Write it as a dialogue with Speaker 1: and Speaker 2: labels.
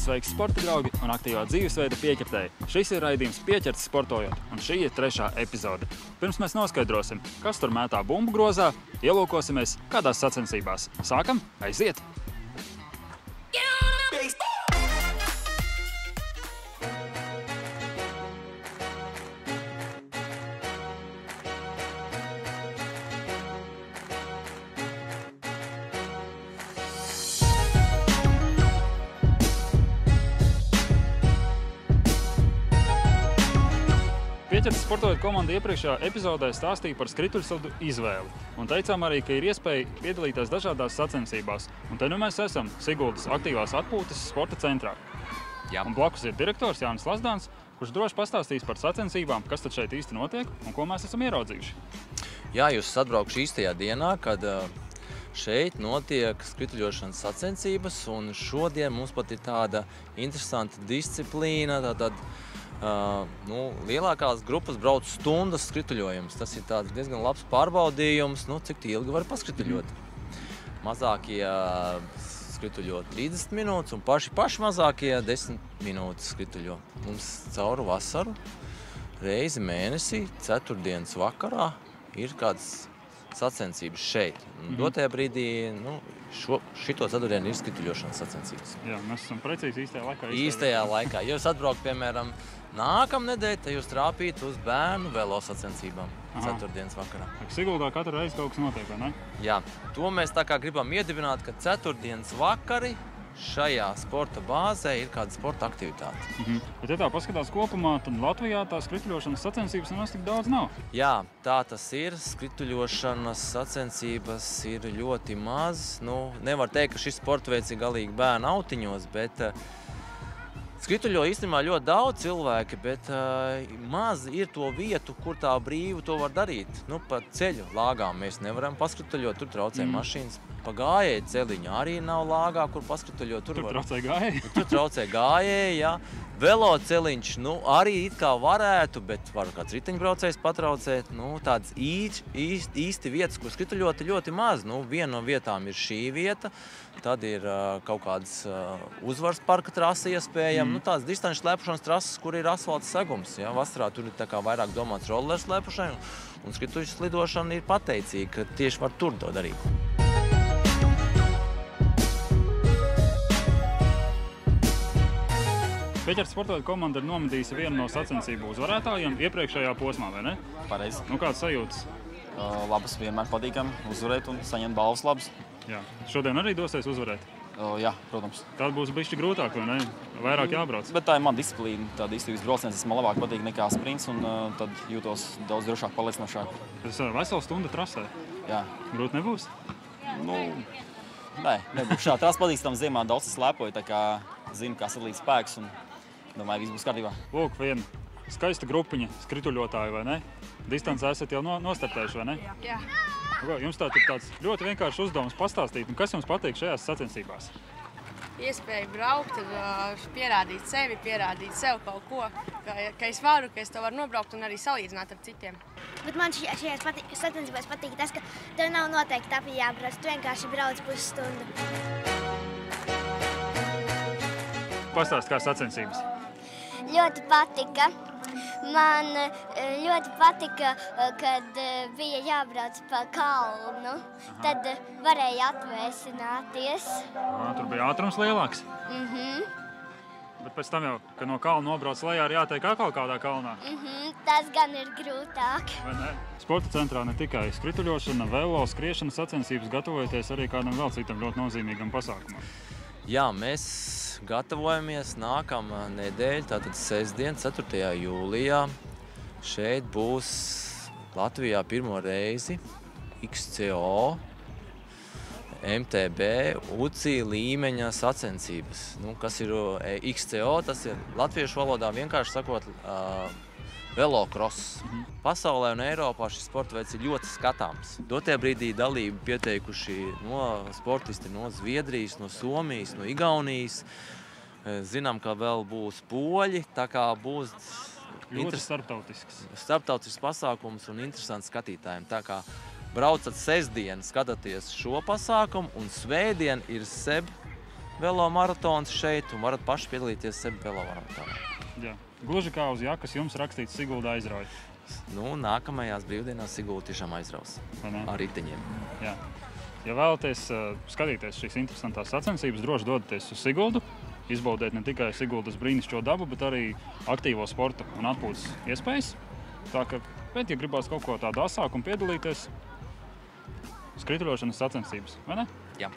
Speaker 1: Sveiks, sporta draugi un aktīvā dzīvesveida pieķertēji. Šis ir raidījums Pieķerts sportojot, un šī ir 3. epizode. Pirms mēs noskaidrosim, kas tur mētā bumbu grozā, ielūkosimies kādās sacensībās. Sākam, aiziet! Pieķerts sportojot komanda iepriekšējā epizodē stāstīja par skrituļslidu izvēli un teicām arī, ka ir iespēja piedalīties dažādās sacensībās. Un te nu mēs esam Siguldas aktīvās atpūtas sporta centrā. Jā. Un blakus ir direktors Jānis Lazdāns, kurš droši pastāstīs par sacensībām, kas tad šeit īsti notiek un ko mēs esam ieraudzījuši.
Speaker 2: Jā, jūs esat atbraukuši īstajā dienā, kad šeit notiek skrituļošanas sacensības, un šodien mums pat ir tāda interesanta disciplīna, lielākās grupas brauc stundas skrituļojums. Tas ir tāds diezgan labs pārbaudījums, cik ilgi var paskrituļot. Mazākie skrituļo 30 minūtes un paši mazākie 10 minūtes skrituļo. Mums cauru vasaru reizi mēnesī, ceturtdienas vakarā ir kādas sacensības šeit. Dotajā brīdī, šito ceturtdienu ir skrituļošanas sacensības.
Speaker 1: Jā, mēs esam precīzi īstajā laikā.
Speaker 2: Īstajā laikā. Ja jūs atbraukt, piemēram, nākamnedēļ, tad jūs trāpīt uz bērnu velo sacensībām ceturtdienas vakarā.
Speaker 1: Siguldā katru reizi kaut kas notiek, vai ne?
Speaker 2: Jā, to mēs tā kā gribam iedibināt, ka ceturtdienas vakari šajā sporta bāzē ir kāda sporta aktivitāte.
Speaker 1: Bet ja tā paskatās kopumā, tad Latvijā tās skrituļošanas sacensības nemaz tik daudz nav.
Speaker 2: Jā, tā tas ir. Skrituļošanas sacensības ir ļoti maz. Nevar teikt, ka šis sporta veids ir galīgi bērnu autiņos, bet skrituļo īstenībā ļoti daudz cilvēki, bet maz ir to vietu, kur tā brīvi to var darīt. Pa ceļu lāgām mēs nevaram paskrituļot, tur traucē mašīnas. Pa gājēju ceļiņu arī nav lāgā, kur paskrituļot.
Speaker 1: Tur traucē gājēji?
Speaker 2: Tur traucē gājēji, jā. Velo ceļiņš, arī it kā varētu, bet var kāds riteņbraucējs patraucēt. Tādas īsti vietas, kur skrituļot ir ļoti maz. Viena no vietām ir šī vieta, tad ir kaut kādas uzvaras parka trasa iespējama. Tādas distanču slēpušanas trases, kur ir asfalta segums. Jā. Vasarā tur ir tā kā vairāk domāts rolleru slēpušanai, un skrituļu slidošana ir pateicīga, ka tieši var tur to darīt.
Speaker 1: Pieķerts sportojot komanda ir nomedījusi vienu no sacensību uzvarētājiem iepriekšējā posmā, vai ne?
Speaker 3: Pareizi.
Speaker 1: Kāds sajūtas?
Speaker 3: Labas, vienmēr patīkami uzvarēt un saņemt balvas labas.
Speaker 1: Jā. Šodien arī dosies uzvarēt?
Speaker 3: Jā, protams.
Speaker 1: Tā būs bišķi grūtāk, vai ne? Vairāk jābrauc.
Speaker 3: Bet tā ir mana disciplīna. Tāda īstenības brauciens man labāk patīk nekā sprints, un tad jūtos daudz drošāk, pārliecinošāk.
Speaker 1: Tas ir vesela stunda trasē.
Speaker 3: Jā.
Speaker 1: Grūti nebūs?
Speaker 3: Nē, nebūs šā. Trasa patīkstama ziemā, daudz slēpoju, tā kā zinu, kā sadalīt spēkus, un domāju, viss būs kārtībā.
Speaker 1: Lūk, viena skaista grupiņa skrituļotāju, vai ne? Distancē esat jau nostartējuši, vai ne?
Speaker 4: Jā.
Speaker 1: Jums tā ir tāds ļoti vienkāršs uzdevums pastāstīt, kas jums patīk šajās sacensībās?
Speaker 4: Iespēja braukt, pierādīt sevi, pierādīt sev kaut ko, ka es varu, ka es to varu nobraukt un arī salīdzināt ar citiem.
Speaker 5: Bet man šajās sacensībās patīk tas, ka tev nav noteikti tāpēc jābrauc, tu vienkārši brauc pusstundu.
Speaker 1: Pastāst, kā sacensības?
Speaker 5: Ļoti patika. Man ļoti patika, kad bija jābrauc pa kalnu. Tad varēja atvēsināties.
Speaker 1: Tur bija ātrums lielāks? Bet pēc tam jau, kad no kalna nobrauc lejā, ir jātiek atkal kādā kalnā?
Speaker 5: Tas gan ir grūtāk.
Speaker 1: Vai ne? Sporta centrā ne tikai skrituļošana, velo, skriešana sacensības, gatavojoties arī kādam vēl citam ļoti nozīmīgam pasākumam.
Speaker 2: Jā, mēs gatavojamies nākamā nedēļa, tātad sestdien, 4. jūlijā. Šeit būs Latvijā pirmo reizi XCO, MTB, UCI līmeņa sacensības. Kas ir XCO? Tas ir latviešu valodā vienkārši sakot velokross. Pasaulē un Eiropā šis sporta veids ir ļoti skatāms. Dotajā brīdī dalību pieteikuši sportisti no Zviedrijas, no Somijas, no Igaunijas. Zinām, ka vēl būs poļi, tā kā būs
Speaker 1: Ļoti
Speaker 2: starptautisks pasākums un interesants skatītājiem. Tā kā braucat sestdien, skatāties šo pasākumu, un svētdien ir SEB velomaratons šeit, un varat paši piedalīties SEB velomaratona.
Speaker 1: Jā. Gluži kā uz jakas jums rakstīts Sigulda aizrauj.
Speaker 2: Nu, nākamajās brīvdienās Sigulda tiešām aizraus ar riteņiem.
Speaker 1: Jā. Ja vēlaties skatīties šīs interesantās sacensības, droši dodaties uz Siguldu, izbaudēt ne tikai Siguldas brīnišķo dabu, bet arī aktīvo sporta un atpūtas iespējas. Tā ka, bet, ja gribās kaut ko tādu asāku un piedalīties, skrituļošanas sacensības, vai ne?
Speaker 2: Jā.